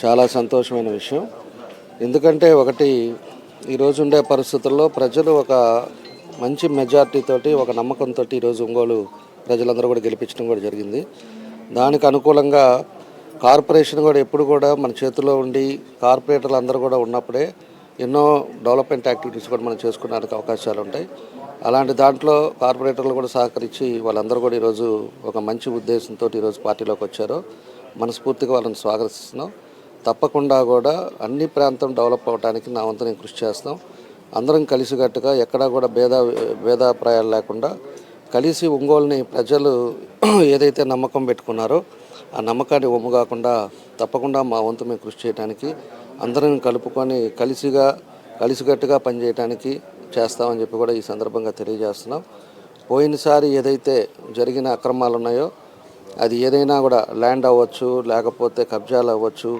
చాలా సంతోషమైన విషయం. ఎందుకంటే ఒకటి ఈరోజు ఉండే పరిస్థితుల్లో ప్రజలు ఒక మంచి మెజార్టీ తోటి ఒక నమ్మకంతో ఈరోజు ఒంగోలు ప్రజలందరూ కూడా గెలిపించడం కూడా జరిగింది. దానికి అనుకూలంగా కార్పొరేషన్ కూడా ఎప్పుడు కూడా మన చేతిలో ఉండి కార్పొరేటర్లు అందరూ కూడా ఉన్నప్పుడే ఎన్నో డెవలప్మెంట్ యాక్టివిటీస్ కూడా మనం చేసుకోవడానికి అవకాశాలు ఉంటాయి. అలాంటి దాంట్లో కార్పొరేటర్లు కూడా సహకరించి వాళ్ళందరూ కూడా ఈరోజు ఒక మంచి ఉద్దేశంతో ఈరోజు పార్టీలోకి వచ్చారో మనస్ఫూర్తిగా వాళ్ళని స్వాగతిస్తున్నాం. తప్పకుండా కూడా అన్ని ప్రాంతం డెవలప్ అవ్వడానికి నా వంతు నేను కృషి చేస్తాం. అందరం కలిసికట్టుగా ఎక్కడా కూడా భేదాభిప్రాయాలు లేకుండా కలిసి ఒంగోలుని ప్రజలు ఏదైతే నమ్మకం పెట్టుకున్నారో ఆ నమ్మకాన్ని ఒమ్ము కాకుండా తప్పకుండా మా వంతు మేము కృషి చేయడానికి అందరం కలుపుకొని కలిసికట్టుగా పనిచేయడానికి చేస్తామని చెప్పి కూడా ఈ సందర్భంగా తెలియజేస్తున్నాం. పోయినసారి ఏదైతే జరిగిన అక్రమాలు ఉన్నాయో అది ఏదైనా కూడా ల్యాండ్ అవ్వచ్చు, లేకపోతే కబ్జాలు అవ్వచ్చు,